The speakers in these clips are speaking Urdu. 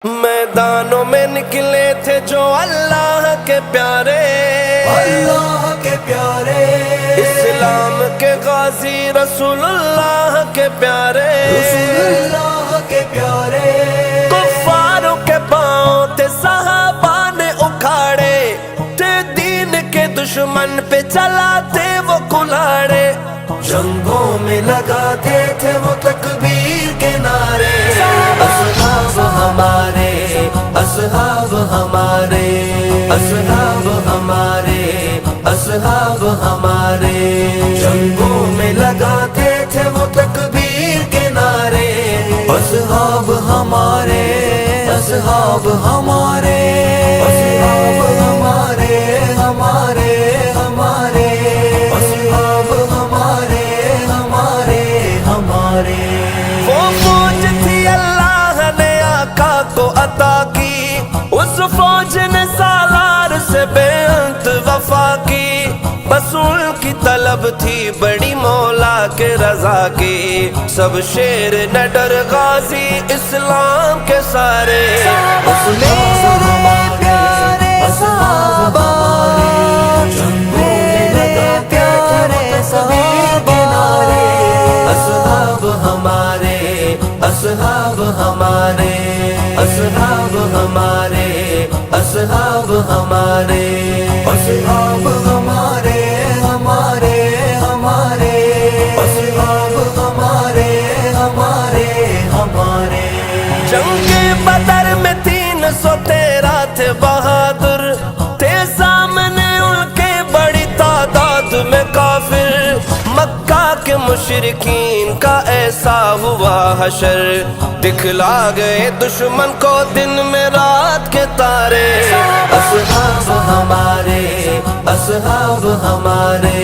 میدانوں میں نکلے تھے جو اللہ کے پیارے، اللہ کے پیارے، اسلام کے غازی رسول اللہ کے پیارے، رسول اللہ کے پیارے، کفاروں کے پاؤں تھے صحابہ نے اکھاڑے، تھے دین کے دشمن پہ چلاتے وہ کلاڑے، جنگوں میں لگاتے تھے وہ تکبیر کے نعرے، اصحاب ہمارے، اصحاب ہمارے، اصحاب ہمارے، اصحاب ہمارے، جنگوں میں لگاتے تھے وہ تکبیر کے نعرے، اصحاب ہمارے، اصحاب ہمارے، اصحاب ہمارے، ہمارے ہمارے، اصحاب ہمارے، ہمارے ہمارے۔ وہ فوج تھی اللہ نے آقا کو عطا کی، اس فوج نے سالار سے بے انت وفا کی، بس ان کی طلب تھی بڑی مولا کے رضا کی، سب شیر نہ ڈر غازی اسلام کے سارے، میرے پیارے صحابہ، میرے پیارے صحابہ، اصحاب ہمارے، اصحاب ہمارے، اصحاب ہمارے، اصحاب ہمارے، اصحاب ہمارے، ہمارے ہمارے، اصحاب ہمارے، ہمارے ہمارے۔ جنگ بدر میں 313 تھے بہادر، تھے سامنے ان کے بڑی تعداد میں کافر، مکہ کے مشرکین کا ایسا ہوا حشر، دکھلا گئے دشمن کو دن میں رات کے تارے، اصحاب ہمارے، اصحاب ہمارے،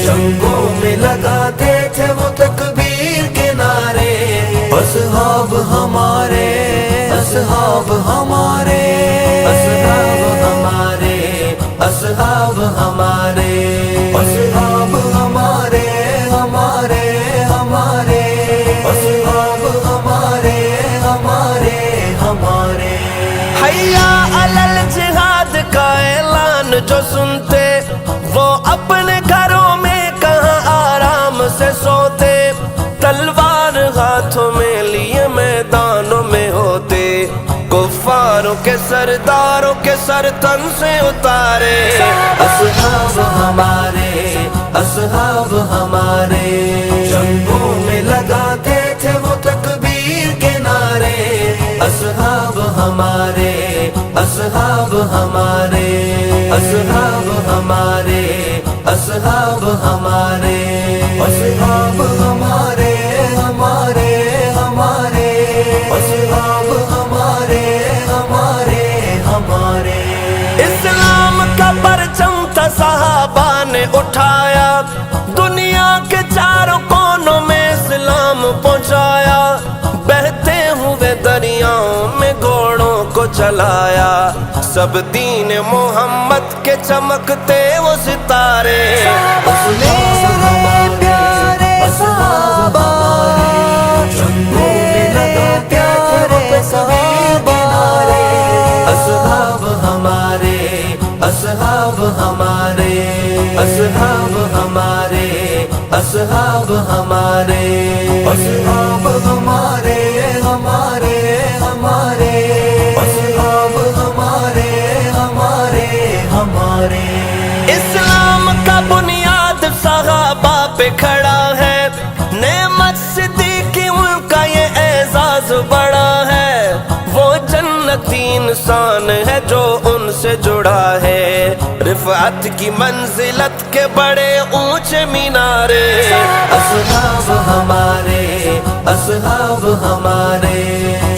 جنگوں میں لگاتے تھے وہ تکبیر کے نعرے، اصحاب ہمارے، اصحاب ہمارے، اصحاب ہمارے، اصحاب ہمارے، اصحاب ہمارے، ہمارے ہمارے، اصحاب ہمارے، ہمارے ہمارے۔ حیا علی الجہاد کا اعلان جو سنتے، وہ اپنے گھروں میں کہاں آرام سے سوتے، تلوار ہاتھوں میں لیے میدانوں میں ہوتے، کفاروں کے سرداروں کے سر تن سے اتارے، اصحاب ہمارے، اصحاب ہمارے، جنگوں میں لگاتے تھے وہ تکبیر کے نعرے، اصحاب ہمارے، اصحاب ہمارے، اصحاب ہمارے، اصحاب ہمارے، اصحاب ہمارے، ہمارے ہمارے، اصحاب ہمارے، ہمارے ہمارے۔ اسلام کا پرچم تھا صحابہ نے اٹھایا، دنیا کے چاروں کونوں میں اسلام پہنچایا، بہتے ہوئے دریاؤں میں گھوڑوں کو چلایا، سب دین محمد کے چمکتے وہ ستارے، میرے پیارے صحابہ، میرے پیارے صحابہ، اصحاب ہمارے، اصحاب ہمارے، اصحاب ہمارے، اصحاب ہمارے، اصحاب ہمارے، ہمارے ہمارے، اصحاب ہمارے، ہمارے ہمارے۔ اسلام کا بنیاد صحابہ پہ کھڑا ہے، نعمت صدیقی ان کا یہ اعزاز بڑا ہے، وہ جنتی انسان ہے جو ان سے جڑا ہے، رفعت کی منزلت کے بڑے اونچے مینارے، اصحاب ہمارے، اصحاب ہمارے،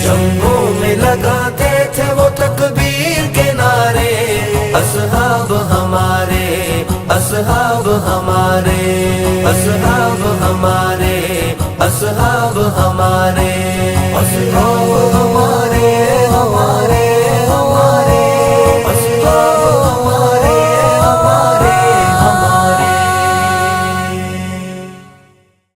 جنگوں میں لگاتے تھے وہ تکبیر کے نعرے، اصحاب ہمارے، اصحاب ہمارے، اصحاب ہمارے، اصحاب ہمارے۔